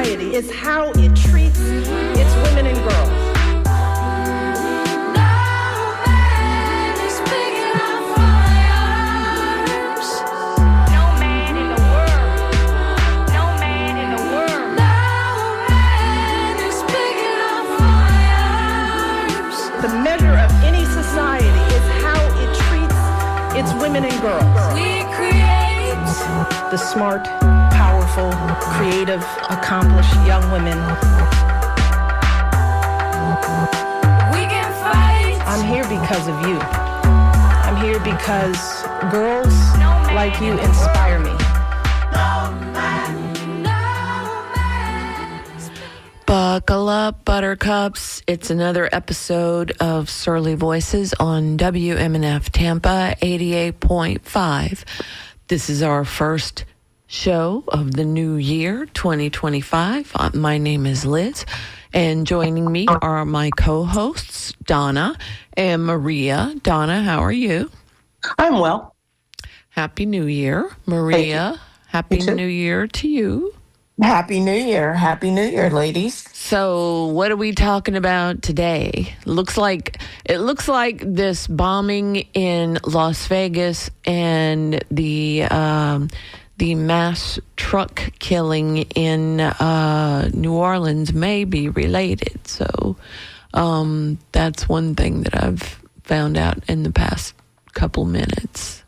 society is how it treats its women and girls. The measure of any society is how it treats its women and girls. We create The smart, powerful, creative, accomplished young women. We can fight. I'm here because of you. I'm here because girls like you inspire me. Buckle up, buttercups. It's another episode of Surly Voices on WMNF Tampa 88.5. This is our first show of the new year, 2025. My name is Liz, and joining me are my co-hosts, Donna and Maria. Donna, how are you? I'm well. Happy New Year. Maria, Happy New Year to you. Happy New Year. Happy New Year, ladies. So what are we talking about today? It looks like this bombing in Las Vegas and the mass truck killing in New Orleans may be related. So that's one thing that I've found out in the past couple minutes.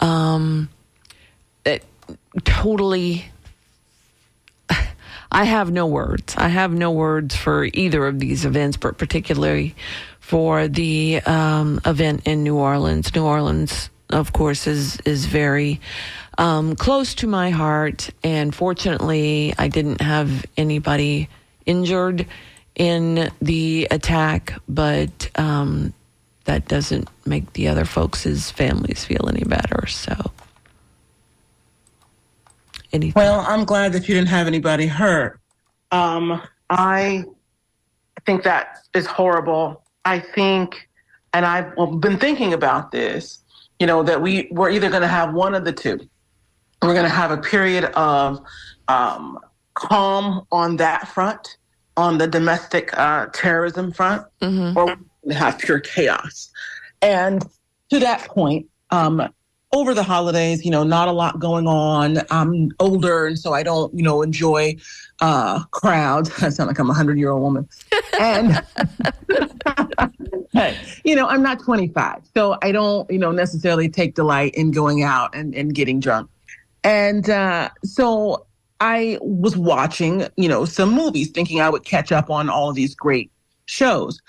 It totally... I have no words. I have no words for either of these events, but particularly for the event in New Orleans. New Orleans, of course, is very close to my heart, and fortunately, I didn't have anybody injured in the attack, but that doesn't make the other folks' families feel any better, so... Anything. Well, I'm glad that you didn't have anybody hurt. I think that is horrible. I think, and I've been thinking about this, that we're either going to have one of the two. We're going to have a period of calm on that front, on the domestic terrorism front, or we're going to have pure chaos. And to that point, over the holidays, not a lot going on. I'm older, and so I don't, enjoy crowds. I sound like I'm a 100-year-old woman. And, I'm not 25, so I don't, necessarily take delight in going out and getting drunk. And so I was watching, some movies, thinking I would catch up on all of these great shows.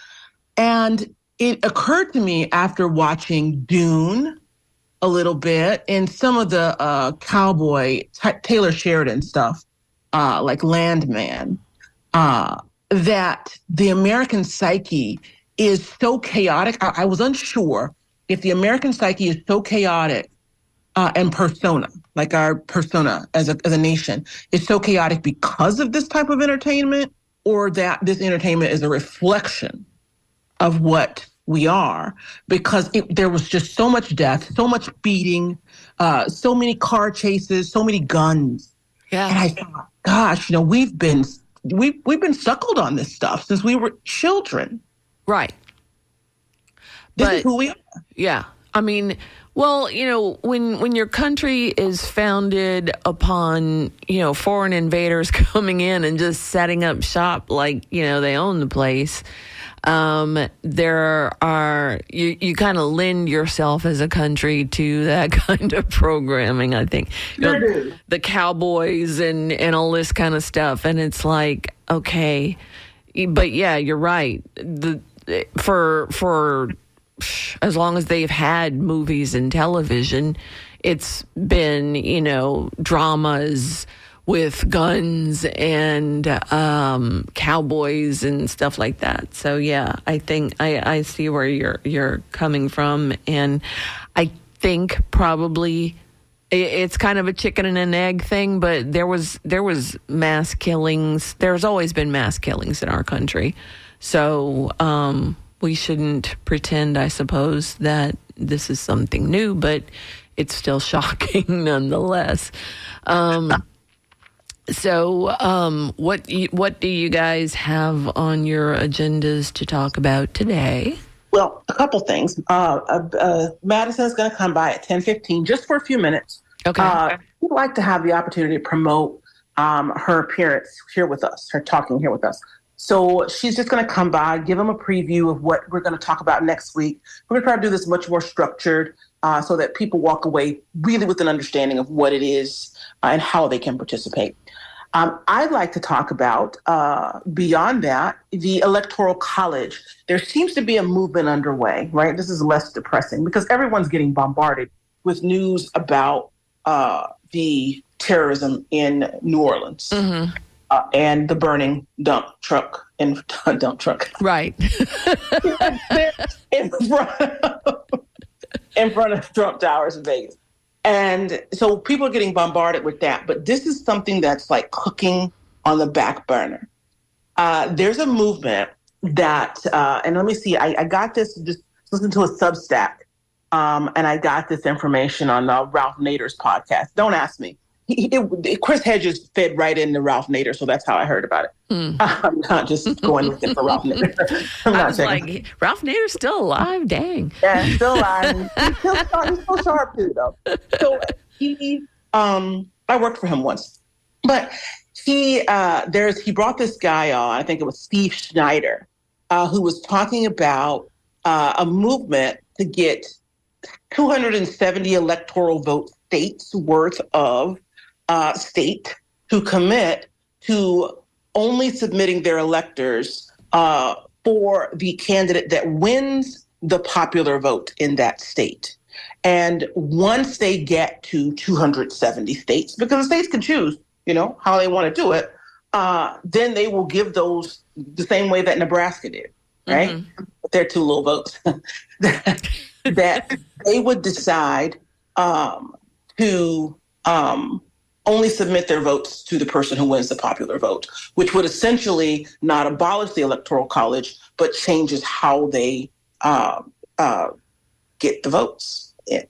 And it occurred to me after watching Dune a little bit, and some of the cowboy Taylor Sheridan stuff, like Landman, that the American psyche is so chaotic. I was unsure if the American psyche is so chaotic and persona, like our persona as a nation, is so chaotic because of this type of entertainment, or that this entertainment is a reflection of what we are, because there was just so much death, so much beating, so many car chases, so many guns. Yeah. And I thought, gosh, we've been suckled on this stuff since we were children. Right. This is who we are. Yeah. I mean, well, when your country is founded upon, foreign invaders coming in and just setting up shop like, they own the place, there are, you kind of lend yourself as a country to that kind of programming, I think. The cowboys and all this kind of stuff. And it's like, okay, but yeah, you're right. For as long as they've had movies and television, it's been, dramas with guns and cowboys and stuff like that. So yeah, I think I see where you're coming from, and I think probably it's kind of a chicken and an egg thing. But there was mass killings. There's always been mass killings in our country, so we shouldn't pretend, I suppose, that this is something new. But it's still shocking nonetheless. So, what do you guys have on your agendas to talk about today? Well, a couple things. Madison is going to come by at 10:15 just for a few minutes. Okay. We'd like to have the opportunity to promote her appearance here with us, her talking here with us. So she's just going to come by, give them a preview of what we're going to talk about next week. We're going to try to do this much more structured so that people walk away really with an understanding of what it is and how they can participate. I'd like to talk about, beyond that, the Electoral College. There seems to be a movement underway, right? This is less depressing because everyone's getting bombarded with news about the terrorism in New Orleans. Mm-hmm. And the burning dump truck. Right. in front of Trump Towers in Vegas. And so people are getting bombarded with that. But this is something that's like cooking on the back burner. There's a movement that, and let me see, I got this, just listen to a Substack, and I got this information on Ralph Nader's podcast. Don't ask me. Chris Hedges fed right into Ralph Nader, so that's how I heard about it. I'm not just going looking for Ralph Nader. I was like, Ralph Nader's still alive? Dang. Yeah, still alive. He's still sharp too, though. So I worked for him once, but he brought this guy on. I think it was Steve Schneider, who was talking about a movement to get 270 electoral vote states worth of state to commit to only submitting their electors for the candidate that wins the popular vote in that state. And once they get to 270 states, because the states can choose, how they want to do it, then they will give those the same way that Nebraska did, right? Mm-hmm. But they're two little votes. that they would decide to only submit their votes to the person who wins the popular vote, which would essentially not abolish the Electoral College, but changes how they get the votes in.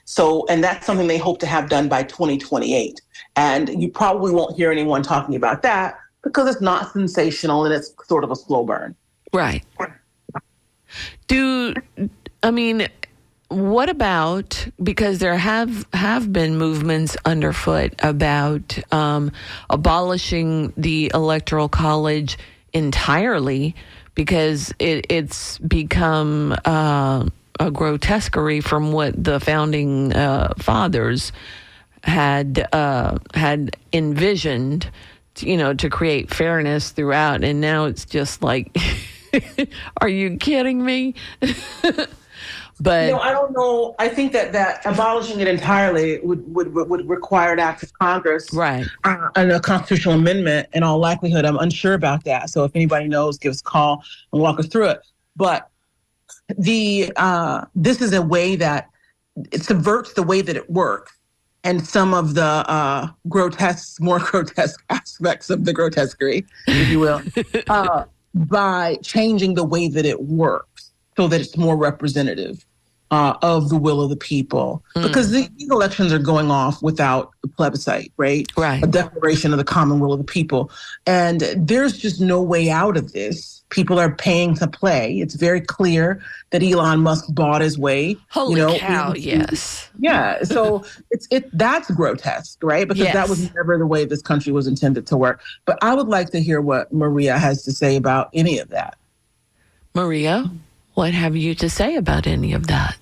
So, and that's something they hope to have done by 2028. And you probably won't hear anyone talking about that because it's not sensational and it's sort of a slow burn. Right. What about, because there have been movements underfoot about abolishing the Electoral College entirely because it's become a grotesquerie from what the founding fathers had envisioned, to create fairness throughout, and now it's just like, are you kidding me? But I don't know. I think that abolishing it entirely would require an act of Congress, right, and a constitutional amendment. In all likelihood, I'm unsure about that. So if anybody knows, give us a call and walk us through it. But this is a way that it subverts the way that it works, and some of the more grotesque aspects of the grotesquerie, if you will, by changing the way that it works so that it's more representative of the will of the people. Because these elections are going off without a plebiscite, right? Right. A declaration of the common will of the people. And there's just no way out of this. People are paying to play. It's very clear that Elon Musk bought his way. Holy cow, yes. Yeah, so that's grotesque, right? Because that was never the way this country was intended to work. But I would like to hear what Maria has to say about any of that. Maria, what have you to say about any of that?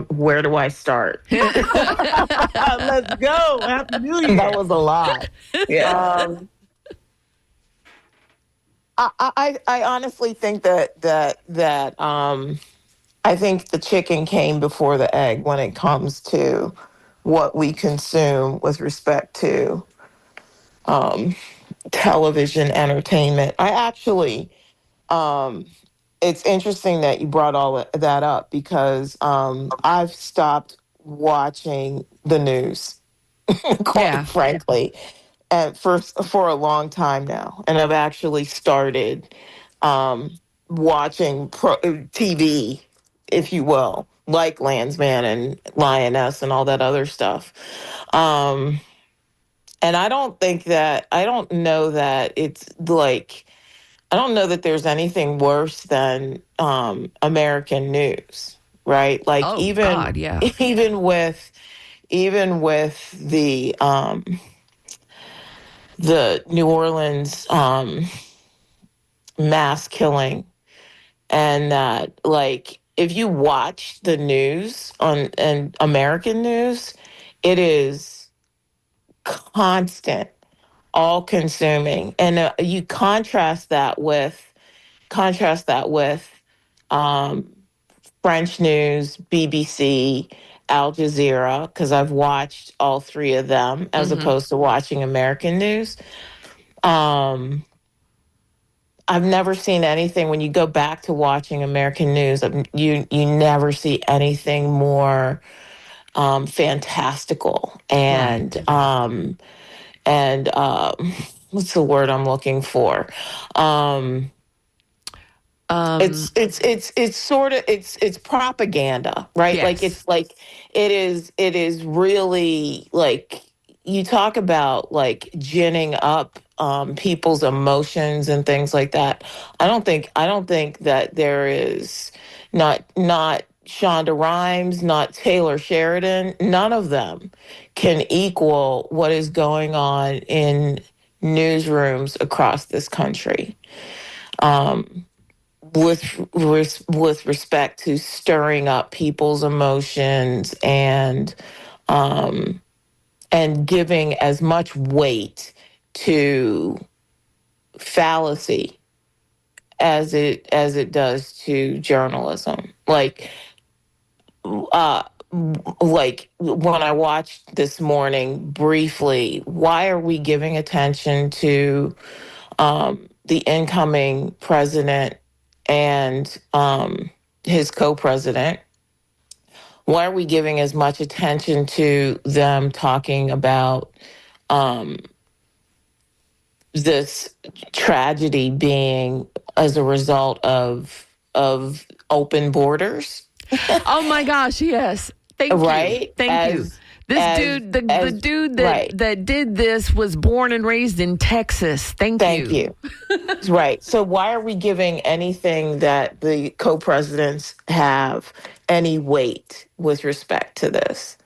Where do I start? Let's go. Happy New Year. That was a lot. Yeah. I honestly think that I think the chicken came before the egg when it comes to what we consume with respect to television entertainment. I actually, it's interesting that you brought all that up because I've stopped watching the news, quite frankly, and for a long time now. And I've actually started watching TV, if you will, like Landsman and Lioness and all that other stuff. And I don't know that it's like, I don't know that there's anything worse than American news, right? Like Oh God, yeah. even with the New Orleans mass killing, and that, like, if you watch the news on and American news, it is constant, all consuming, and you contrast that with um, French news, BBC, Al Jazeera, because I've watched all three of them as Mm-hmm. opposed to watching American news. Um, I've never seen anything when you go back to watching American news. You never see anything more fantastical Right. and what's the word I'm looking for? Um, Um, it's sort of it's propaganda, right? Like yes. it's like it is really like, you talk about like ginning up people's emotions and things like that. I don't think that there is not Shonda Rhimes, not Taylor Sheridan, none of them can equal what is going on in newsrooms across this country. Um, with respect to stirring up people's emotions um and giving as much weight to fallacy as it does to journalism. Uh like when I watched this morning briefly, why are we giving attention to the incoming president and his co-president? Why are we giving as much attention to them talking about this tragedy being as a result of open borders, Oh my gosh, yes. Thank you. right? Thank you. This dude, the dude right. that did this was born and raised in Texas. Thank Thank you. you. Right. So why are we giving anything that the co-presidents have any weight with respect to this?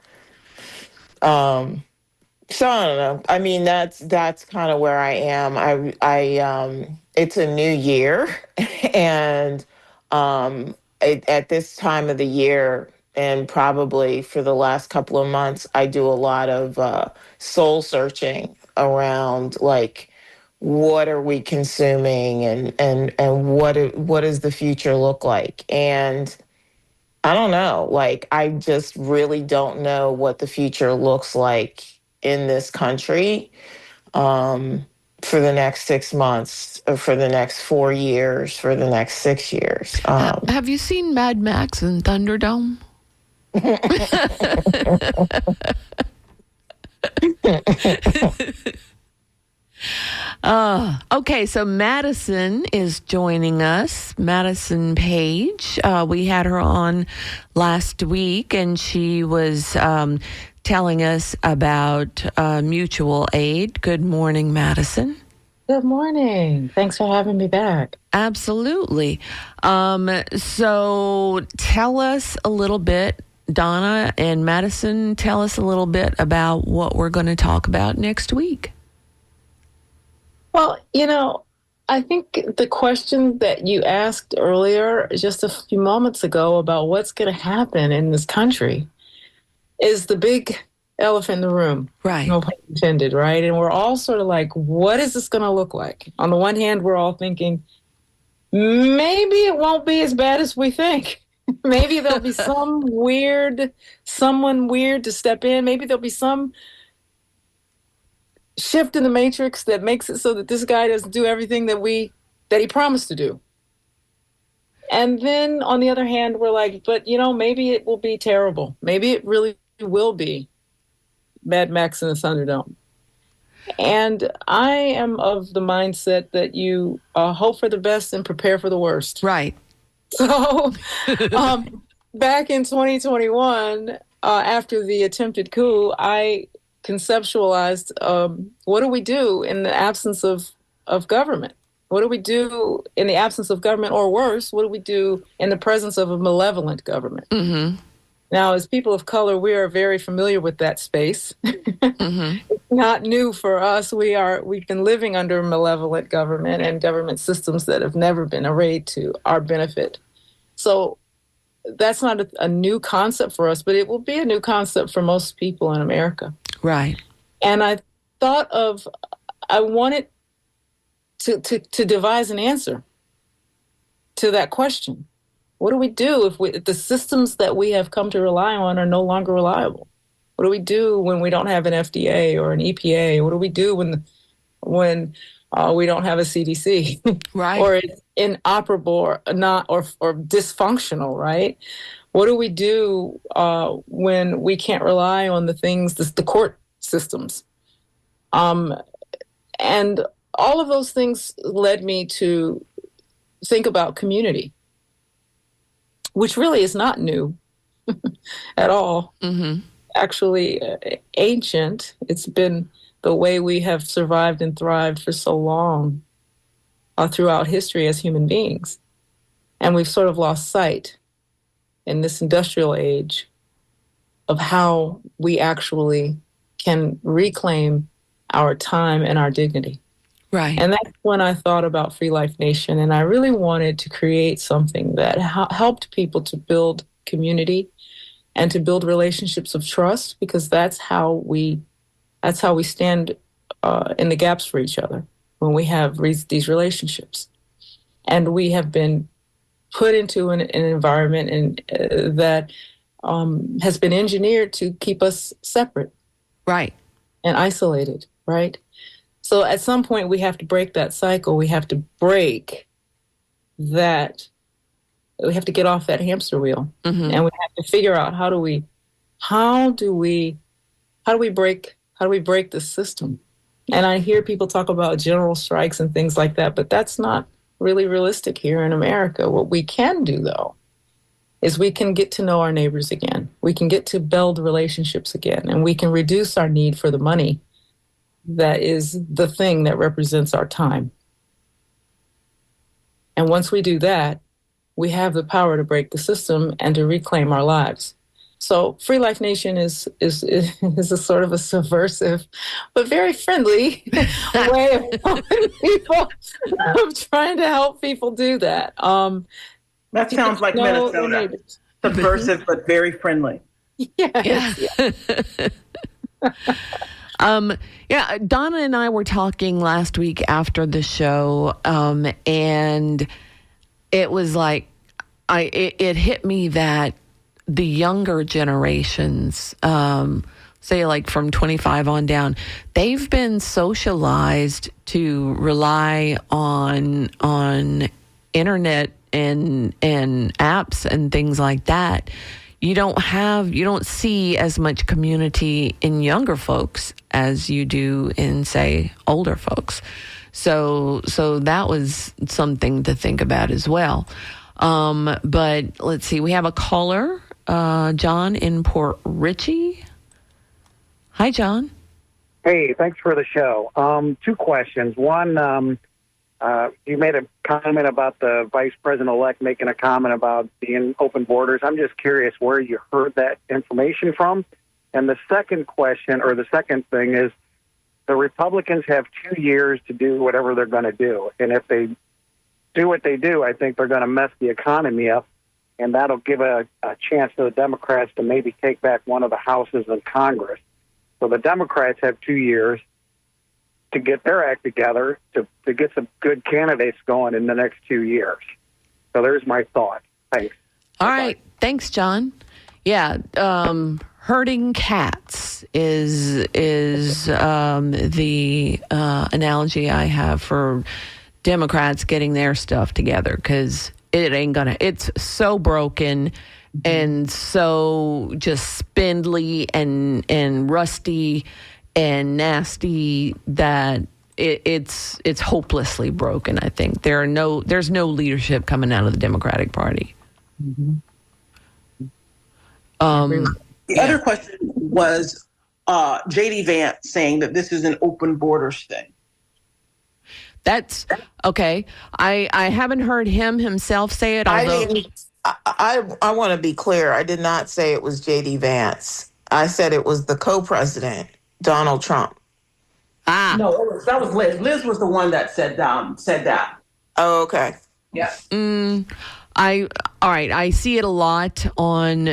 So I don't know. I mean, that's kind of where I am. It's a new year, and at this time of the year, and probably for the last couple of months, I do a lot of soul searching around, like, what are we consuming, and what does the future look like? And I don't know. Like, I just really don't know what the future looks like in this country for the next 6 months, or for the next 4 years, for the next 6 years. Have you seen Mad Max and Thunderdome? Okay, so Madison is joining us, Madison Page. We had her on last week, and she was telling us about mutual aid. Good morning, Madison. Good morning. Thanks for having me back. Absolutely. So tell us a little bit, Donna and Madison, tell us a little bit about what we're going to talk about next week. Well, I think the question that you asked earlier, just a few moments ago, about what's going to happen in this country is the big elephant in the room. Right. No pun intended, right? And we're all sort of like, what is this going to look like? On the one hand, we're all thinking, maybe it won't be as bad as we think. Maybe there'll be someone weird to step in. Maybe there'll be some shift in the matrix that makes it so that this guy doesn't do everything that he promised to do. And then on the other hand, we're like, but maybe it will be terrible. Maybe it really will be Mad Max in the Thunderdome. And I am of the mindset that you hope for the best and prepare for the worst. Right. So back in 2021, after the attempted coup, I conceptualized what do we do in the absence of government? What do we do in the absence of government, or worse, what do we do in the presence of a malevolent government? Mm-hmm. Now, as people of color, we are very familiar with that space. Mm-hmm. It's not new for us. We've been living under malevolent government and government systems that have never been arrayed to our benefit. So that's not a new concept for us, but it will be a new concept for most people in America. Right. And I wanted to devise an answer to that question. What do we do if the systems that we have come to rely on are no longer reliable? What do we do when we don't have an FDA or an EPA? What do we do when we don't have a CDC? Right. Or it's inoperable or not or dysfunctional, right? What do we do when we can't rely on the court systems? And all of those things led me to think about community, which really is not new at all. Mm-hmm. Actually, ancient. It's been the way we have survived and thrived for so long throughout history as human beings. And we've sort of lost sight in this industrial age of how we actually can reclaim our time and our dignity. Right. And that's when I thought about Free Life Nation. And I really wanted to create something that helped people to build community and to build relationships of trust, because that's how we stand in the gaps for each other when we have these relationships. And we have been put into an environment that has been engineered to keep us separate. Right. And isolated, right? So at some point we have to break that cycle. We have to break that. We have to get off that hamster wheel, Mm-hmm. and we have to figure out how do we break the system. And I hear people talk about general strikes and things like that, but that's not really realistic here in America. What we can do, though, is we can get to know our neighbors again. We can get to build relationships again, and we can reduce our need for the money that is the thing that represents our time. And once we do that, we have the power to break the system and to reclaim our lives. So Free Life Nation is a sort of a subversive, but very friendly way of trying to help people do that. That sounds like Minnesota. Subversive, but very friendly. Yes. Yeah. Donna and I were talking last week after the show, and it was like, it hit me that the younger generations, say like from 25 on down, they've been socialized to rely on internet and apps and things like that. You don't see as much community in younger folks as you do in, say, older folks. So that was something to think about as well. But let's see, we have a caller, John in Port Richey. Hi, John. Hey, thanks for the show. 2 questions. One, you made a comment about the vice president-elect making a comment about the open borders. I'm just curious where you heard that information from. And the second question, or the second thing, is the Republicans have 2 years to do whatever they're going to do. And if they do what they do, I think they're going to mess the economy up. And that'll give a chance to the Democrats to maybe take back one of the houses in Congress. So the Democrats have 2 years to get their act together, to get some good candidates going in the next 2 years. So there's my thought. Thanks. All right. Thanks, John. Yeah. Herding cats is the analogy I have for Democrats getting their stuff together, because it's so broken and so just spindly and rusty and nasty that it's hopelessly broken. I think there's no leadership coming out of the Democratic Party. The other question was, J.D. Vance saying that this is an open borders thing. That's okay. I haven't heard him himself say it. Although I want to be clear. I did not say it was J.D. Vance. I said it was the co-president, Donald Trump. No, that was Liz. Liz was the one that said that. Oh, okay. Yeah. All right. I see it a lot on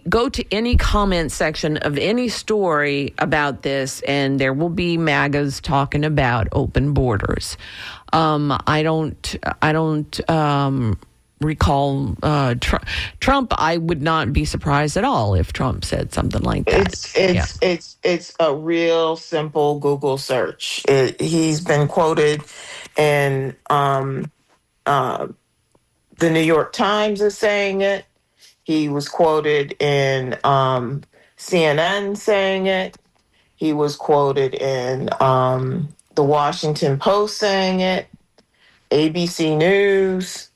go to any comment section of any story about this, and there will be MAGAs talking about open borders. I don't recall Trump. I would not be surprised at all if Trump said something like that. It's a real simple Google search. He's been quoted in the New York Times is saying it. He was quoted in CNN saying it. He was quoted in the Washington Post saying it. ABC News.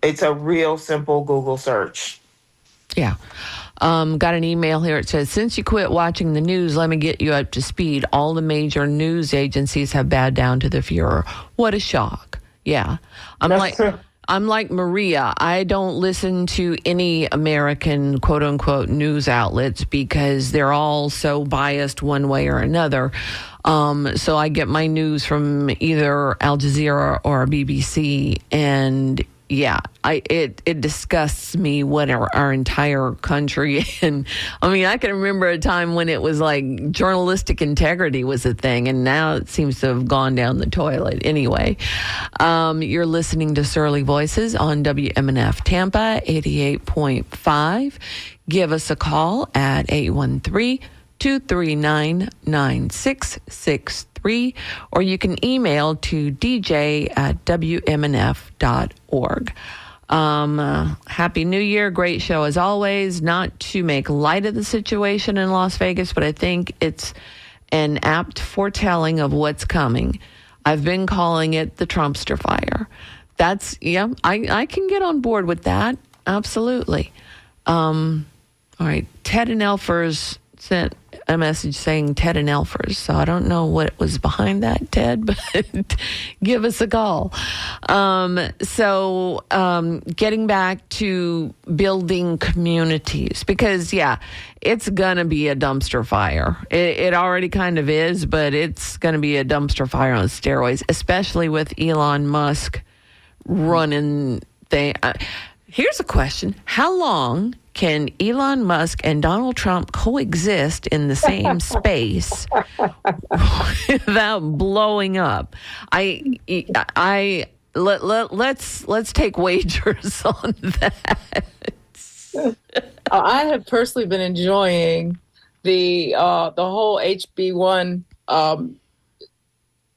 It's a real simple Google search. Yeah. Got an email here. It says, since you quit watching the news, let me get you up to speed. All the major news agencies have bowed down to the Fuhrer. What a shock. Yeah. I'm like Maria. I don't listen to any American quote unquote news outlets because they're all so biased one way or another. So I get my news from either Al Jazeera or BBC, and yeah, it disgusts me what our entire country, and I mean, I can remember a time when it was like journalistic integrity was a thing, and now it seems to have gone down the toilet. Anyway, you're listening to Surly Voices on WMNF Tampa 88.5. Give us a call at 813-239-9663, or you can email to dj@wmnf.org. Happy New Year. Great show as always. Not to make light of the situation in Las Vegas, but I think it's an apt foretelling of what's coming. I've been calling it the Trumpster fire. I can get on board with that. Absolutely. All right. Ted and Elfers sent a message saying Ted and Elfers. So I don't know what was behind that, Ted, but give us a call. Getting back to building communities, because, it's going to be a dumpster fire. It already kind of is, but it's going to be a dumpster fire on steroids, especially with Elon Musk running thing. Here's a question. How long can Elon Musk and Donald Trump coexist in the same space without blowing up? Let's take wagers on that. I have personally been enjoying the whole HB1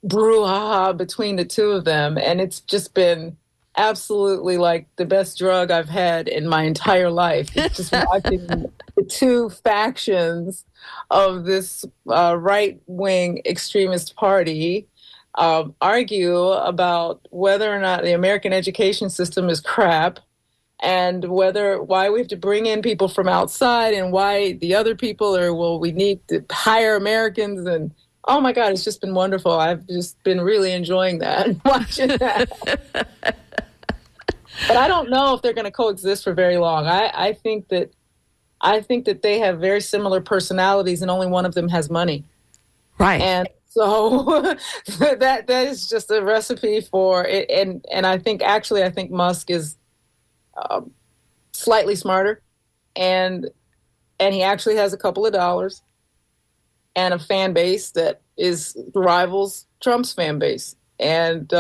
brouhaha between the two of them, and it's just been absolutely like the best drug I've had in my entire life. It's just watching the two factions of this right-wing extremist party argue about whether or not the American education system is crap, and why we have to bring in people from outside, and why the other people we need to hire Americans. And oh my God, it's just been wonderful. I've just been really enjoying that, watching that. But I don't know if they're going to coexist for very long. I think that they have very similar personalities, and only one of them has money. Right. And so that is just a recipe for it. And I think Musk is slightly smarter, and he actually has a couple of dollars and a fan base that rivals Trump's fan base. And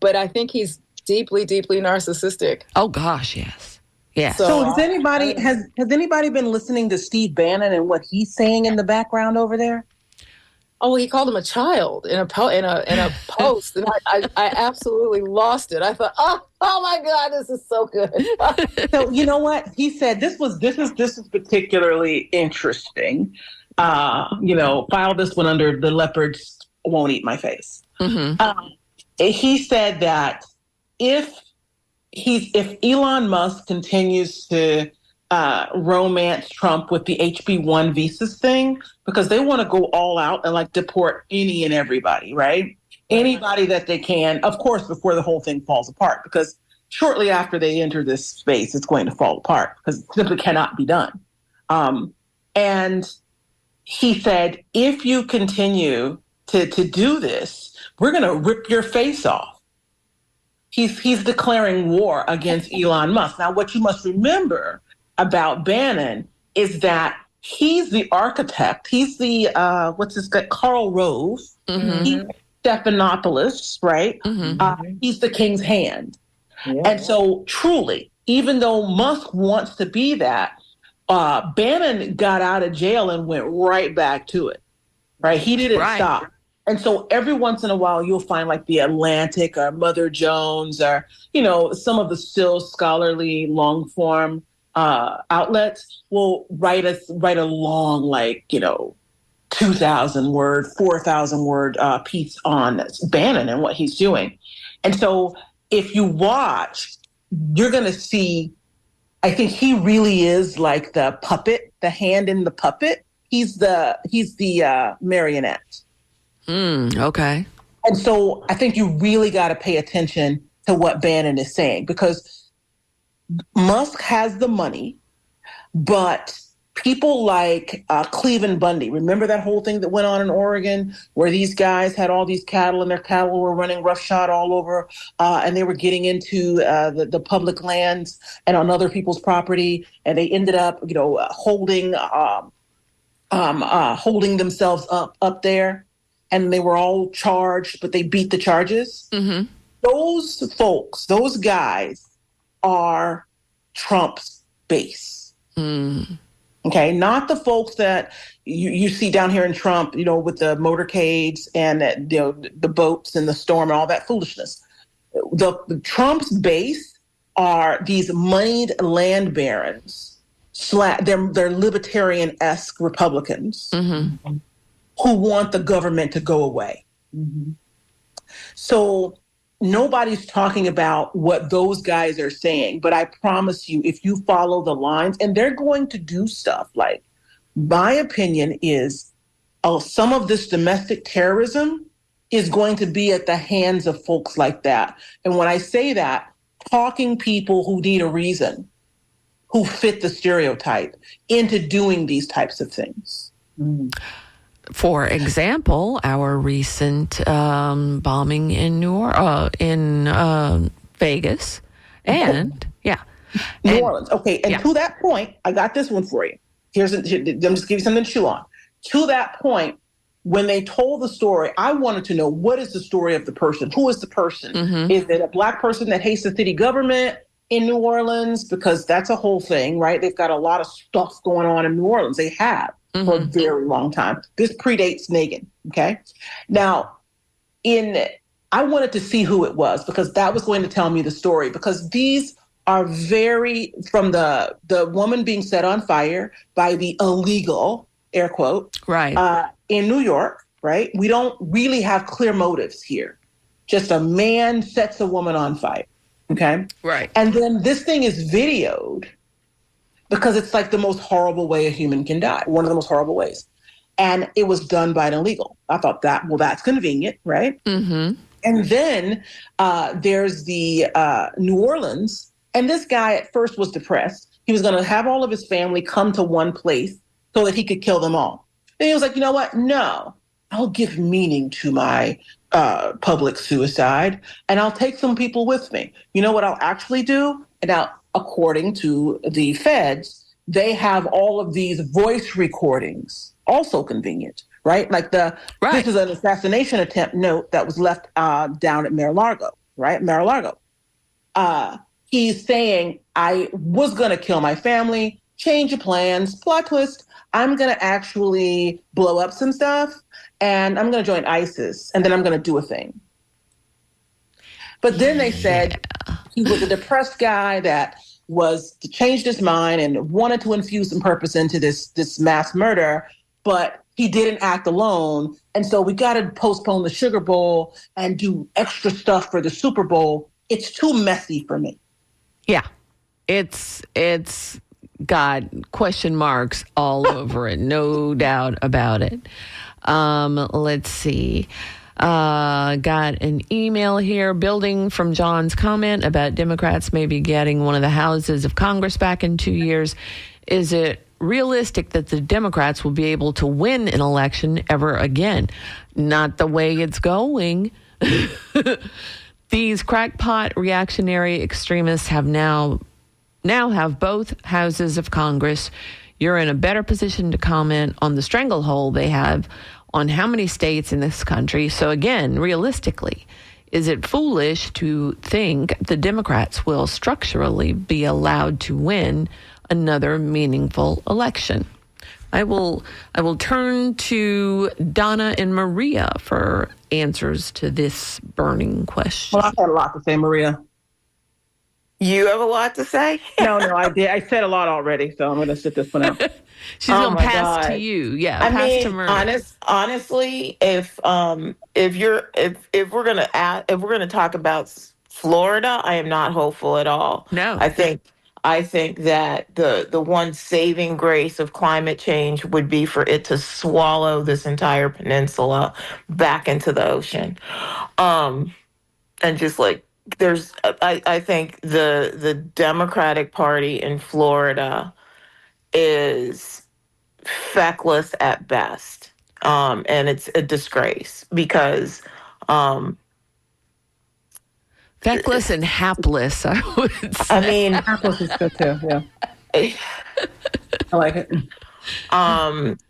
but I think he's deeply, deeply narcissistic. Oh gosh, yes. Yeah. So has anybody been listening to Steve Bannon and what he's saying in the background over there? Oh, he called him a child in a post, and I absolutely lost it. I thought, oh my God, this is so good. So you know what he said? This is particularly interesting. File this one under the leopards won't eat my face. Mm-hmm. He said that if Elon Musk continues to romance Trump with the HB1 visas thing because they want to go all out and like deport any and everybody, right? Anybody that they can, of course, before the whole thing falls apart, because shortly after they enter this space, it's going to fall apart because it simply cannot be done. And he said, if you continue to do this, we're going to rip your face off. He's declaring war against Elon Musk. Now, what you must remember about Bannon is that he's the architect. He's the, what's this guy, Karl Rove. Mm-hmm. He's Stephanopoulos, right? Mm-hmm. He's the king's hand. Yeah. And so truly, even though Musk wants to be that, Bannon got out of jail and went right back to it, right? He didn't stop. And so every once in a while, you'll find like the Atlantic or Mother Jones or, you know, some of the still scholarly long form outlets will write a long, like, you know, 2,000 word, 4,000 word piece on Bannon and what he's doing. And so if you watch, you're going to see, I think he really is like the puppet, the hand in the puppet. He's the marionette. Okay. And so I think you really got to pay attention to what Bannon is saying, because Musk has the money, but people like Cleveland Bundy, remember that whole thing that went on in Oregon where these guys had all these cattle and their cattle were running roughshod all over and they were getting into the public lands and on other people's property, and they ended up, you know, holding themselves up there, and they were all charged, but they beat the charges. Mm-hmm. Those folks, those guys are Trump's base. Okay, not the folks that you see down here in Trump, you know, with the motorcades and you know, the boats and the storm and all that foolishness. The Trump's base are these moneyed land barons, they're libertarian-esque Republicans who want the government to go away. So nobody's talking about what those guys are saying, but I promise you, if you follow the lines, and they're going to do stuff like, my opinion is some of this domestic terrorism is going to be at the hands of folks like that. And when I say that, talking people who need a reason, who fit the stereotype into doing these types of things. For example, our recent bombing in Vegas, and New Orleans. Okay, and to that point, I got this one for you. I'm just give you something to chew on. To that point, when they told the story, I wanted to know, what is the story of the person? Who is the person? Is it a Black person that hates the city government in New Orleans? Because that's a whole thing, right? They've got a lot of stuff going on in New Orleans. They have. For a very long time. This predates Nagin, okay? Now, I wanted to see who it was, because that was going to tell me the story, because these are from the woman being set on fire by the illegal, air quote, in New York, right? We don't really have clear motives here. Just a man sets a woman on fire, okay? Right. And then this thing is videoed, because it's like the most horrible way a human can die, one of the most horrible ways. And it was done by an illegal. I thought that's convenient, right? And then there's the New Orleans. And this guy at first was depressed. He was going to have all of his family come to one place so that he could kill them all. And he was like, you know what? No, I'll give meaning to my public suicide, and I'll take some people with me. You know what I'll actually do? And now, according to the feds, they have all of these voice recordings, also convenient, right? Like this is an assassination attempt note that was left down at Mar-a-Lago, right? Mar-a-Lago. He's saying, I was going to kill my family, change of plans, plot twist. I'm going to actually blow up some stuff, and I'm going to join ISIS, and then I'm going to do a thing. But then they said he was a depressed guy that changed his mind and wanted to infuse some purpose into this mass murder, but he didn't act alone. And so we got to postpone the Sugar Bowl and do extra stuff for the Super Bowl. It's too messy for me. Yeah. It's got question marks all over it. No doubt about it. Let's see. Got an email here building from John's comment about Democrats maybe getting one of the houses of Congress back in 2 years. Is it realistic that the Democrats will be able to win an election ever again? Not the way it's going. These crackpot reactionary extremists have now have both houses of Congress. You're in a better position to comment on the stranglehold they have on how many states in this country. So again, realistically, is it foolish to think the Democrats will structurally be allowed to win another meaningful election? I will turn to Donna and Maria for answers to this burning question. Well, I had a lot to say, Maria. You have a lot to say? No, I did. I said a lot already, so I'm going to sit this one out. She's Oh going to my pass God. to you. Yeah, I pass to mean, Maria. honestly, if we're gonna talk about Florida, I am not hopeful at all. No. I think that the one saving grace of climate change would be for it to swallow this entire peninsula back into the ocean, and just like I think the Democratic Party in Florida is feckless at best, and it's a disgrace because Feckless and hapless, I would say. I mean, Apples is good too. Yeah, I like it.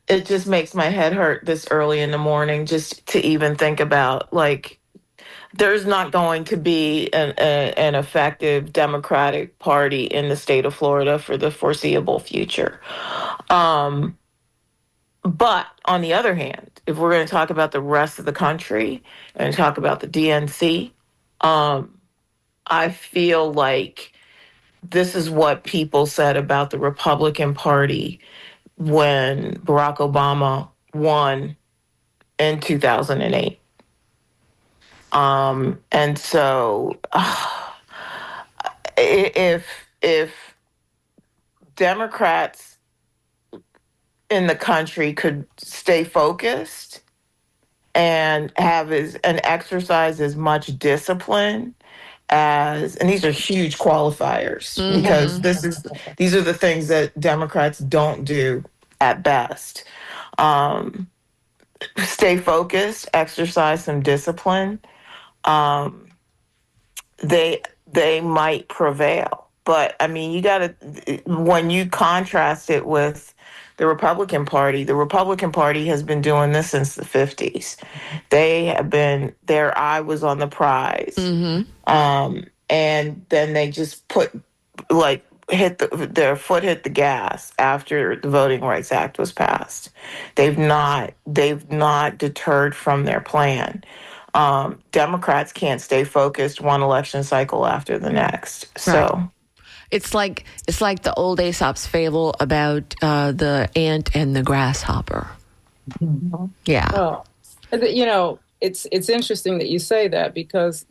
it just makes my head hurt this early in the morning just to even think about, like, there's not going to be an effective Democratic Party in the state of Florida for the foreseeable future. But on the other hand, if we're going to talk about the rest of the country and talk about the DNC, I feel like this is what people said about the Republican Party when Barack Obama won in 2008. And so if Democrats in the country could stay focused and exercise as much discipline and these are huge qualifiers, because these are the things that Democrats don't do at best. Stay focused, exercise some discipline. They might prevail. But I mean, you got to, when you contrast it with the Republican Party has been doing this since the 50s. They have been, their eye was on the prize. And then they just their foot hit the gas after the Voting Rights Act was passed. They've not deterred from their plan. Democrats can't stay focused one election cycle after the next. So. Right. It's like the old Aesop's fable about the ant and the grasshopper. Yeah. Oh, it's interesting that you say that, because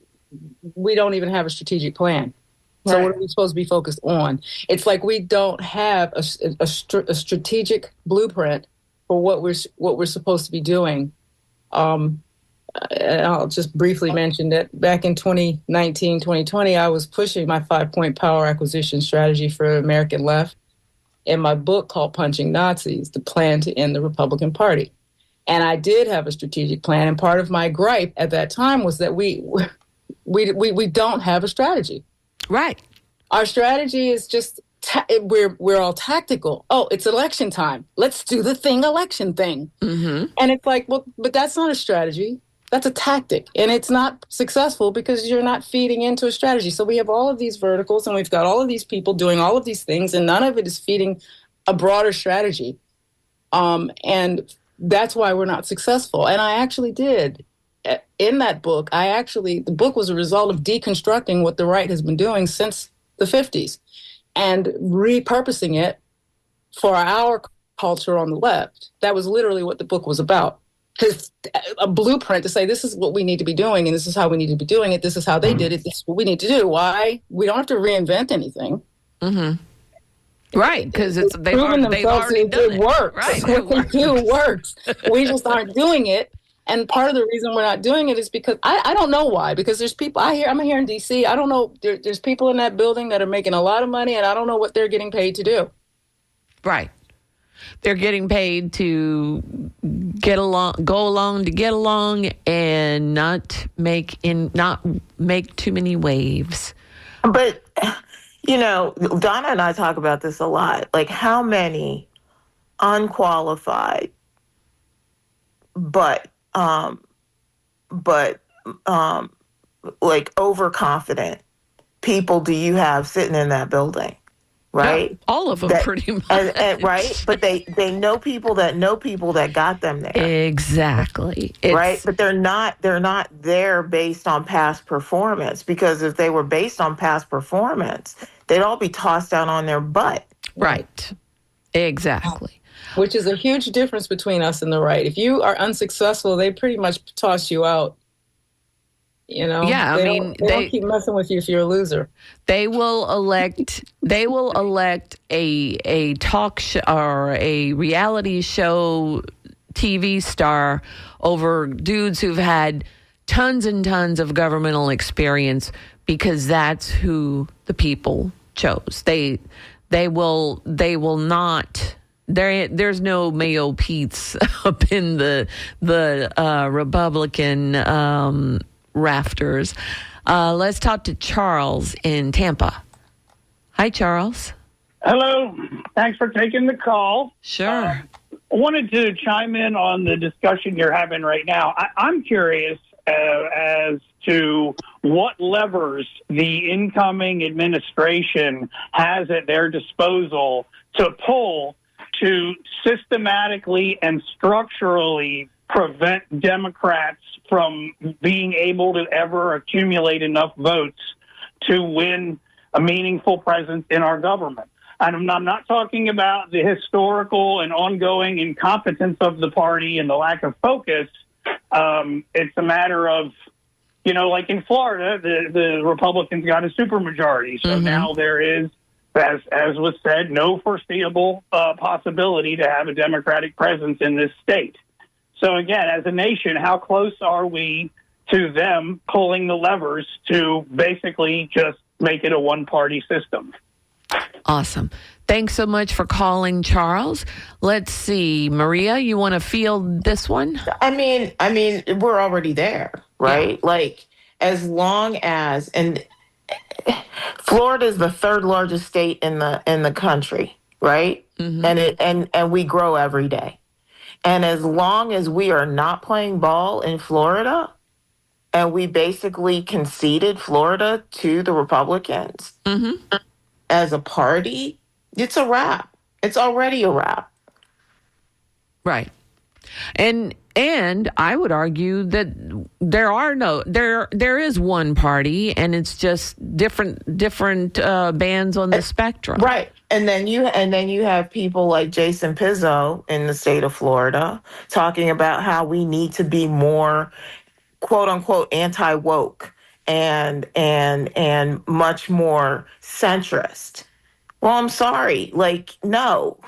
we don't even have a strategic plan. So what are we supposed to be focused on? It's like we don't have a strategic blueprint for what we're supposed to be doing. And I'll just briefly mention that back in 2019, 2020, I was pushing my 5-point power acquisition strategy for American Left in my book called Punching Nazis, the plan to end the Republican Party. And I did have a strategic plan. And part of my gripe at that time was that we don't have a strategy. Right. Our strategy is just, we're all tactical. Oh, it's election time. Let's do the election thing. Mm-hmm. And it's like, well, but that's not a strategy. That's a tactic. And it's not successful because you're not feeding into a strategy. So we have all of these verticals and we've got all of these people doing all of these things, and none of it is feeding a broader strategy. And that's why we're not successful. And I actually did. In that book, the book was a result of deconstructing what the right has been doing since the 50s and repurposing it for our culture on the left. That was literally what the book was about. Because a blueprint to say, this is what we need to be doing, and this is how we need to be doing it. This is how they did it. This is what we need to do. Why? We don't have to reinvent anything. Mm-hmm. Right, because they've proven they've themselves. already done It works. Right, What they do works. We just aren't doing it. And part of the reason we're not doing it is because I don't know why. Because there's people I'm here in D.C. I don't know. There's people in that building that are making a lot of money, and I don't know what they're getting paid to do. Right. They're getting paid to go along to get along, and not make too many waves. But, Donna and I talk about this a lot. Like, how many unqualified but like overconfident people do you have sitting in that building? Right? Yeah, all of them, pretty much. And right? But they know people that got them there. Exactly. Right? But they're not there based on past performance, because if they were based on past performance, they'd all be tossed out on their butt. Right. Exactly. Which is a huge difference between us and the right. If you are unsuccessful, they pretty much toss you out. Yeah, they don't keep messing with you if you're a loser. They will elect a talk show or a reality show TV star over dudes who've had tons and tons of governmental experience, because that's who the people chose. They will not. There's no Mayo Pete's up in the Republican rafters. Let's talk to Charles in Tampa. Hi, Charles. Hello. Thanks for taking the call. Sure. I wanted to chime in on the discussion you're having right now. I'm curious as to what levers the incoming administration has at their disposal to pull to systematically and structurally prevent Democrats from being able to ever accumulate enough votes to win a meaningful presence in our government. And I'm not talking about the historical and ongoing incompetence of the party and the lack of focus. It's a matter of, like in Florida, the Republicans got a supermajority. So now there is, as was said, no foreseeable possibility to have a Democratic presence in this state. So again, as a nation, how close are we to them pulling the levers to basically just make it a one-party system? Awesome. Thanks so much for calling, Charles. Let's see. Maria, you want to field this one? I mean, we're already there, right? Yeah. Like, as long as, and Florida is the third largest state in the country, right? Mm-hmm. And we grow every day. And as long as we are not playing ball in Florida, and we basically conceded Florida to the Republicans as a party, it's a wrap. It's already a wrap. Right. And I would argue that there is one party, and it's just different bands on the spectrum. Right. And then you have people like Jason Pizzo in the state of Florida talking about how we need to be more, quote unquote, anti-woke and much more centrist. Well, I'm sorry. Like, no.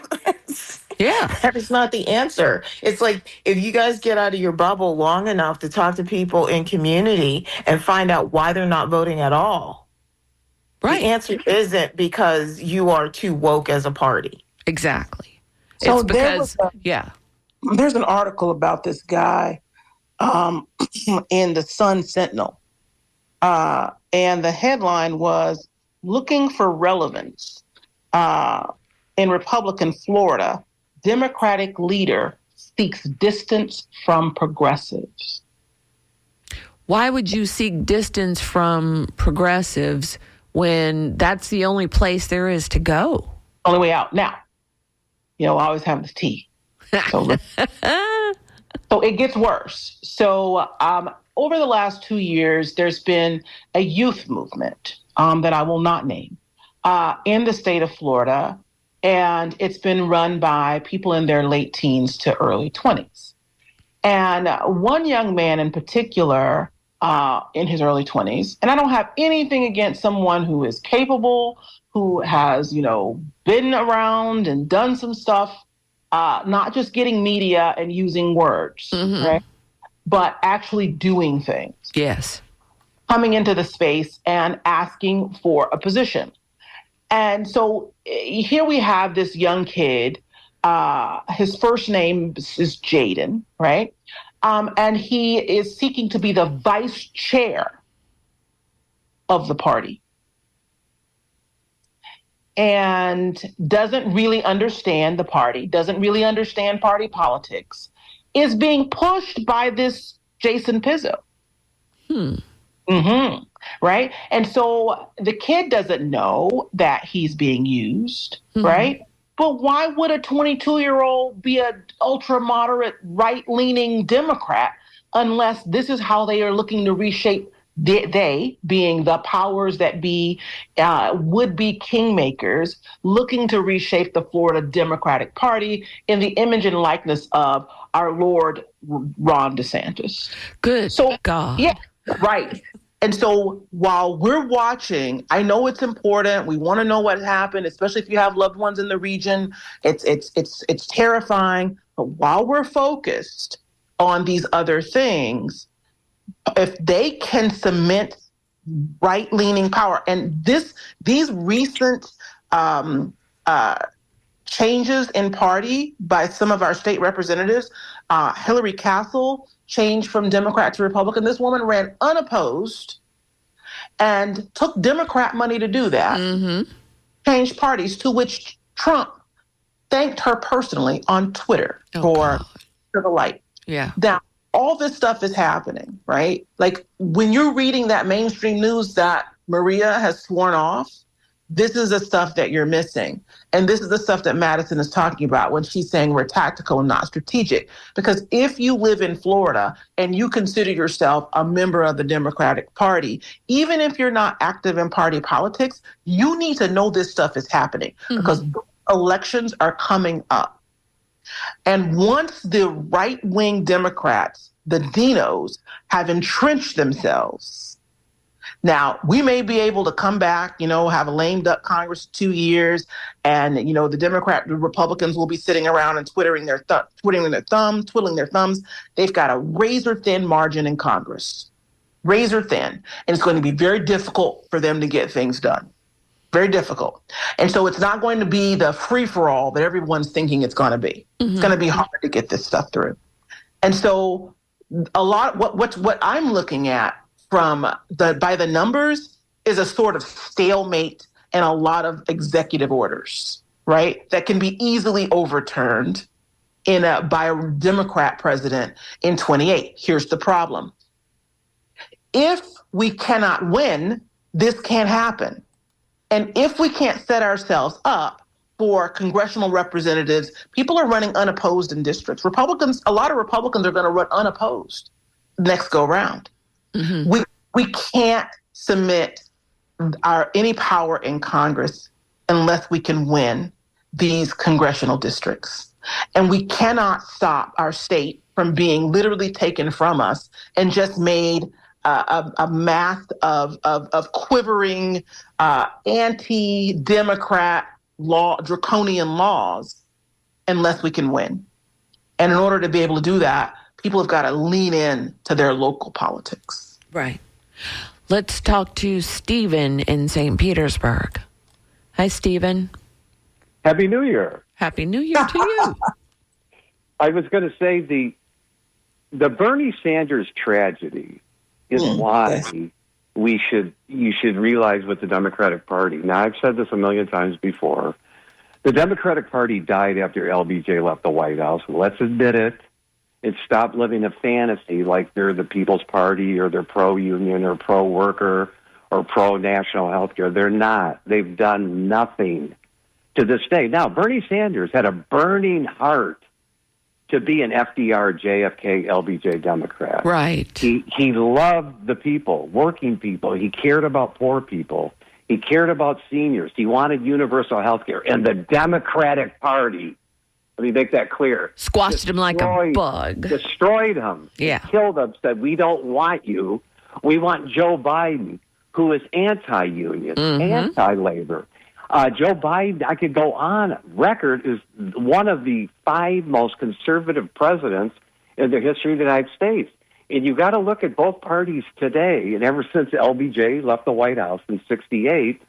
Yeah. That is not the answer. It's like, if you guys get out of your bubble long enough to talk to people in community and find out why they're not voting at all. Right. The answer isn't because you are too woke as a party. Exactly. So it's because, there's an article about this guy in the Sun Sentinel. And the headline was, "Looking for Relevance in Republican Florida, Democratic leader seeks distance from progressives." Why would you seek distance from progressives when that's the only place there is to go? Only way out. Now, I always have this tea. So it gets worse. So over the last 2 years, there's been a youth movement that I will not name in the state of Florida. And it's been run by people in their late teens to early 20s. And one young man in particular in his early 20s. And I don't have anything against someone who is capable, who has, been around and done some stuff, not just getting media and using words, right? But actually doing things. Yes. Coming into the space and asking for a position. And so here we have this young kid. His first name is Jaden, right? And he is seeking to be the vice chair of the party. And doesn't really understand the party, doesn't really understand party politics, is being pushed by this Jason Pizzo. Right? And so the kid doesn't know that he's being used, right? But why would a 22-year-old be an ultra-moderate, right-leaning Democrat unless this is how they are looking to reshape, they being the powers that be, would-be kingmakers, looking to reshape the Florida Democratic Party in the image and likeness of our Lord Ron DeSantis. Good God. Yeah, right. And so while we're watching, I know it's important. We want to know what happened, especially if you have loved ones in the region. It's terrifying. But while we're focused on these other things, if they can cement right-leaning power, and these recent changes in party by some of our state representatives, Hillary Castle changed from Democrat to Republican. This woman ran unopposed and took Democrat money to do that, changed parties, to which Trump thanked her personally on Twitter for the light. Yeah. Now, all this stuff is happening, right? Like when you're reading that mainstream news that Maria has sworn off, this is the stuff that you're missing. And this is the stuff that Madison is talking about when she's saying we're tactical and not strategic. Because if you live in Florida and you consider yourself a member of the Democratic Party, even if you're not active in party politics, you need to know this stuff is happening because elections are coming up. And once the right-wing Democrats, the Dinos, have entrenched themselves, now, we may be able to come back, have a lame duck Congress 2 years, and, the Republicans will be sitting around and twiddling their thumbs. They've got a razor-thin margin in Congress, razor-thin, and it's going to be very difficult for them to get things done, very difficult. And so it's not going to be the free-for-all that everyone's thinking it's going to be. It's going to be hard to get this stuff through. And so a lot what I'm looking at by the numbers is a sort of stalemate and a lot of executive orders, right? That can be easily overturned by a Democrat president in 28. Here's the problem. If we cannot win, this can't happen. And if we can't set ourselves up for congressional representatives, people are running unopposed in districts. A lot of Republicans are going to run unopposed next go round. We can't submit any power in Congress unless we can win these congressional districts. And we cannot stop our state from being literally taken from us and just made a mass of quivering anti-Democrat draconian laws unless we can win. And in order to be able to do that, people have got to lean in to their local politics. Right. Let's talk to Stephen in St. Petersburg. Hi, Stephen. Happy New Year. Happy New Year to you. I was going to say the Bernie Sanders tragedy is why you should realize with the Democratic Party. Now, I've said this a million times before. The Democratic Party died after LBJ left the White House. Let's admit it. It stopped living a fantasy like they're the People's Party or they're pro-union or pro-worker or pro-national health care. They're not. They've done nothing to this day. Now, Bernie Sanders had a burning heart to be an FDR, JFK, LBJ Democrat. Right. He loved the people, working people. He cared about poor people. He cared about seniors. He wanted universal health care. And the Democratic Party, let me make that clear, squashed him like a bug. Destroyed him. Yeah. Killed him, said, we don't want you. We want Joe Biden, who is anti-union, anti-labor. Joe Biden, I could go on record, is one of the 5 most conservative presidents in the history of the United States. And you got to look at both parties today, and ever since LBJ left the White House in 68,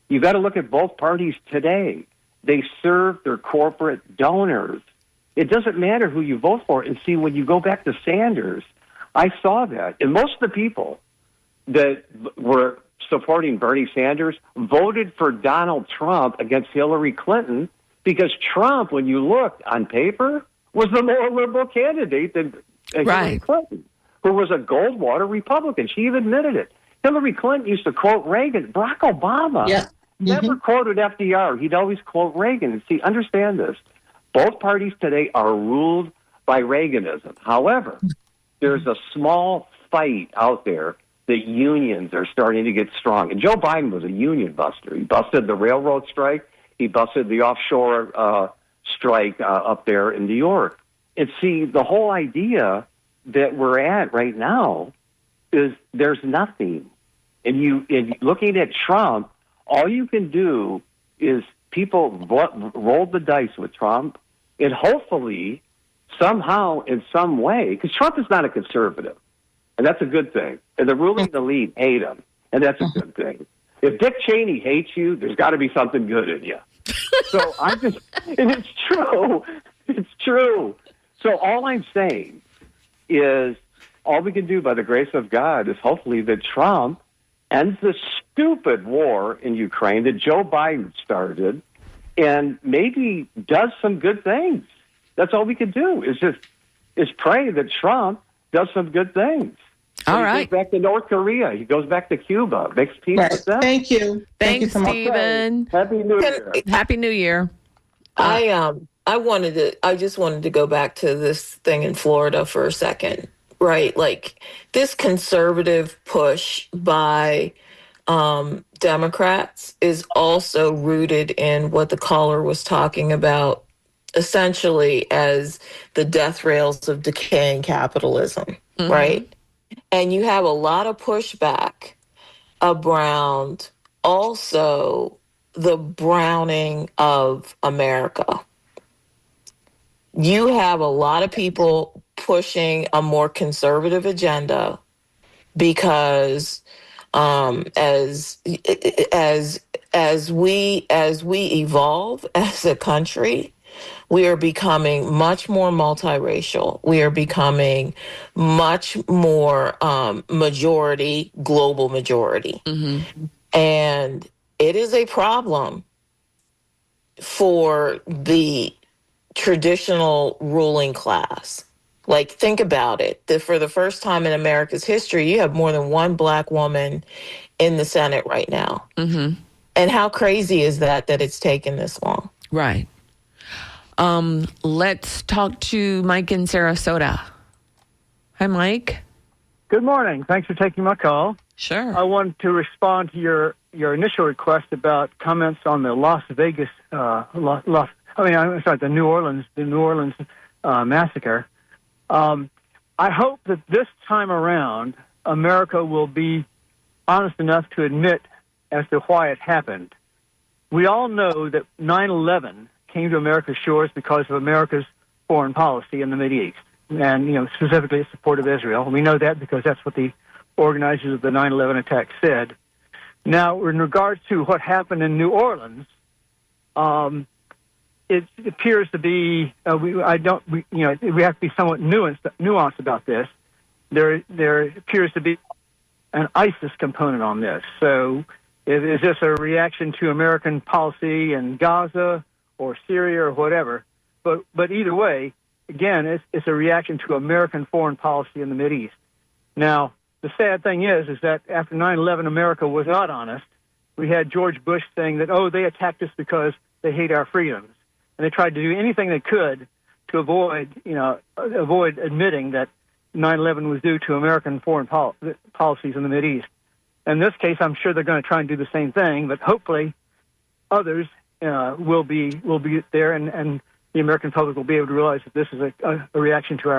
you got to look at both parties today. They serve their corporate donors. It doesn't matter who you vote for. And see, when you go back to Sanders, I saw that. And most of the people that were supporting Bernie Sanders voted for Donald Trump against Hillary Clinton because Trump, when you looked on paper, was the more liberal candidate than Hillary Clinton, who was a Goldwater Republican. She even admitted it. Hillary Clinton used to quote Reagan. Barack Obama never quoted FDR. He'd always quote Reagan. And see, understand this. Both parties today are ruled by Reaganism. However, there's a small fight out there that unions are starting to get strong. And Joe Biden was a union buster. He busted the railroad strike. He busted the offshore strike up there in New York. And see, the whole idea that we're at right now is there's nothing. And looking at Trump, all you can do is people roll the dice with Trump, and hopefully, somehow, in some way, because Trump is not a conservative, and that's a good thing. And the ruling elite hate him, and that's a good thing. If Dick Cheney hates you, there's got to be something good in you. So and it's true. It's true. So all I'm saying is all we can do by the grace of God is hopefully that Trump ends the stupid war in Ukraine that Joe Biden started and maybe does some good things. That's all we can do is pray that Trump does some good things. All He goes back to North Korea. He goes back to Cuba. Makes peace with them. Thank you. Thanks, so much. Stephen. Happy New Year. Happy New Year. I just wanted to go back to this thing in Florida for a second, right? Like this conservative push by Democrats is also rooted in what the caller was talking about, essentially as the death rails of decaying capitalism, right? And you have a lot of pushback around also the browning of America. You have a lot of people pushing a more conservative agenda because as we evolve as a country, we are becoming much more multiracial. We are becoming much more global majority. And it is a problem for the traditional ruling class. Like, think about it. For the first time in America's history, you have more than one Black woman in the Senate right now. And how crazy is that it's taken this long? Right. Let's talk to Mike in Sarasota. Hi, Mike. Good morning. Thanks for taking my call. Sure. I wanted to respond to your initial request about comments on the Las Vegas, the New Orleans massacre. I hope that this time around, America will be honest enough to admit as to why it happened. We all know that 9/11 came to America's shores because of America's foreign policy in the Mideast, and specifically its support of Israel. We know that because that's what the organizers of the 9/11 attack said. Now, in regards to what happened in New Orleans, it appears to be we have to be somewhat nuanced about this. There appears to be an ISIS component on this. So, is this a reaction to American policy in Gaza or Syria or whatever? But either way, again, it's a reaction to American foreign policy in the Mideast. Now, the sad thing is that after 9/11, America was not honest. We had George Bush saying that, they attacked us because they hate our freedoms. And they tried to do anything they could to avoid admitting that 9/11 was due to American foreign policies in the Mideast. In this case, I'm sure they're going to try and do the same thing, but hopefully others will be there, and the American public will be able to realize that this is a reaction to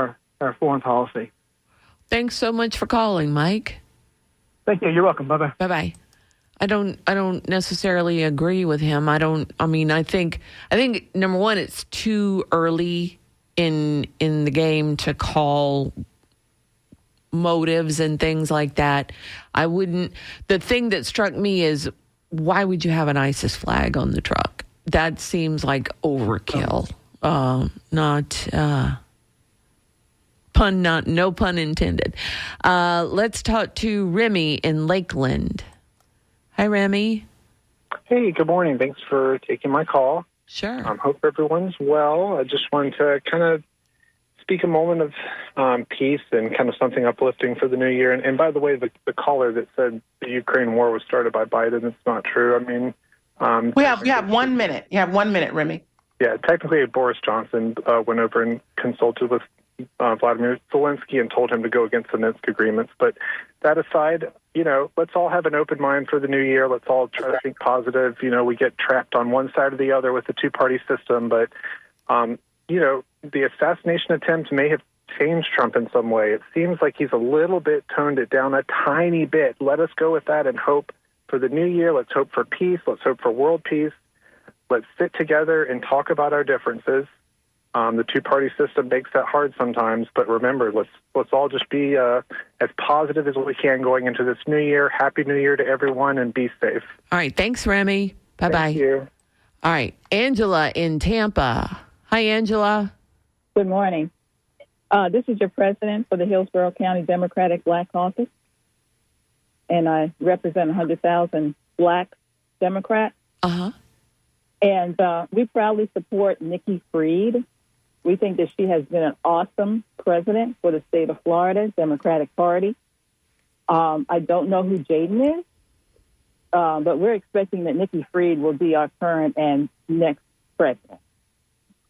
our foreign policy. Thanks so much for calling, Mike. Thank you. You're welcome. Bye-bye. Bye-bye. I don't necessarily agree with him. I think number one, it's too early in the game to call motives and things like that. The thing that struck me is, why would you have an ISIS flag on the truck? That seems like overkill. No pun intended. Let's talk to Remy in Lakeland. Hi, Remy. Hey, good morning. Thanks for taking my call. Sure. Hope everyone's well. I just wanted to kind of speak a moment of peace and kind of something uplifting for the new year. And by the way, the caller that said the Ukraine war was started by Biden, it's not true. I mean, you have 1 minute. You have 1 minute, Remy. Yeah, technically Boris Johnson went over and consulted with Vladimir Zelensky and told him to go against the Minsk agreements. But that aside, let's all have an open mind for the new year. Let's all try to think positive. We get trapped on one side or the other with the two-party system. But, the assassination attempt may have changed Trump in some way. It seems like he's a little bit toned it down a tiny bit. Let us go with that and hope for the new year. Let's hope for peace. Let's hope for world peace. Let's sit together and talk about our differences. The two-party system makes that hard sometimes, but remember, let's all just be as positive as we can going into this new year. Happy New Year to everyone, and be safe. All right, thanks, Remy. Bye-bye. Thank you. All right, Angela in Tampa. Hi, Angela. Good morning. This is your president for the Hillsborough County Democratic Black Caucus, and I represent 100,000 Black Democrats. Uh-huh. And we proudly support Nikki Fried. We think that she has been an awesome president for the state of Florida, Democratic Party. I don't know who Jaden is, but we're expecting that Nikki Fried will be our current and next president.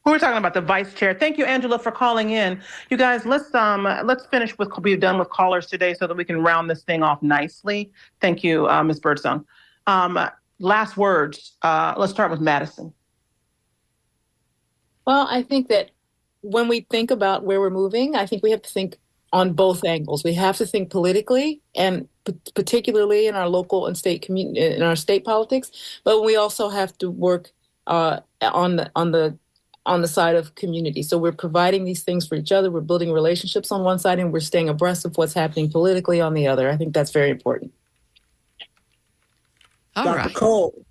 We're talking about the vice chair. Thank you, Angela, for calling in. You guys, let's finish with, we're done with callers today so that we can round this thing off nicely. Thank you, Ms. Birdsong. Last words. Let's start with Madison. Well, I think that when we think about where we're moving, I think we have to think on both angles. We have to think politically, and particularly in our local and state community, in our state politics. But we also have to work on the side of community. So we're providing these things for each other. We're building relationships on one side, and we're staying abreast of what's happening politically on the other. I think that's very important. All Dr. right. Cole.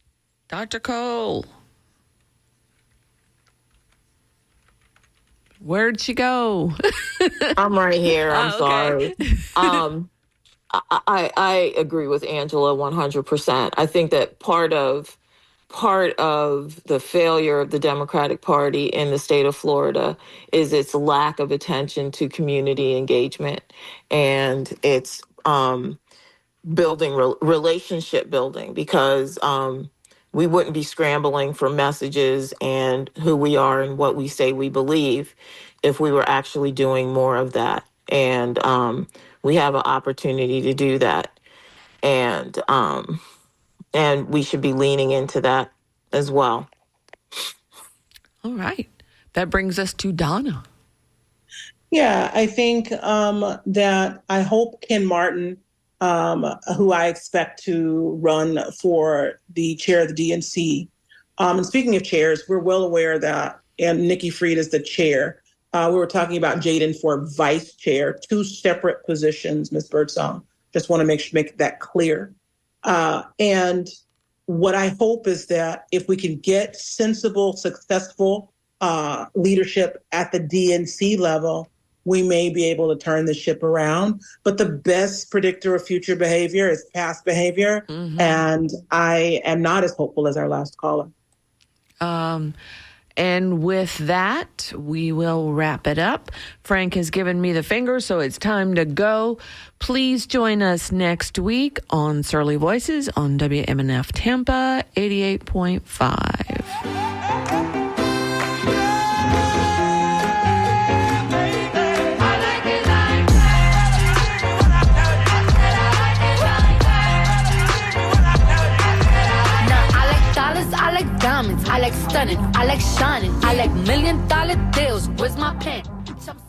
Dr. Cole. Where'd she go? I'm right here. I'm okay. sorry. I agree with Angela 100%. I think that part of the failure of the Democratic Party in the state of Florida is its lack of attention to community engagement, and its building relationship building, because we wouldn't be scrambling for messages and who we are and what we say we believe if we were actually doing more of that. And we have an opportunity to do that. And we should be leaning into that as well. All right. That brings us to Donna. Yeah, I think that I hope Ken Martin, who I expect to run for the chair of the DNC. And speaking of chairs, we're well aware that Nikki Fried is the chair. We were talking about Jaden for vice chair, two separate positions, Ms. Birdsong. Just want to make that clear. And what I hope is that if we can get sensible, successful leadership at the DNC level, we may be able to turn the ship around. But the best predictor of future behavior is past behavior. Mm-hmm. And I am not as hopeful as our last caller. And with that, we will wrap it up. Frank has given me the finger, so it's time to go. Please join us next week on Surly Voices on WMNF Tampa 88.5. I like diamonds, I like stunning, I like shining, I like $1 million deals. Where's my pen?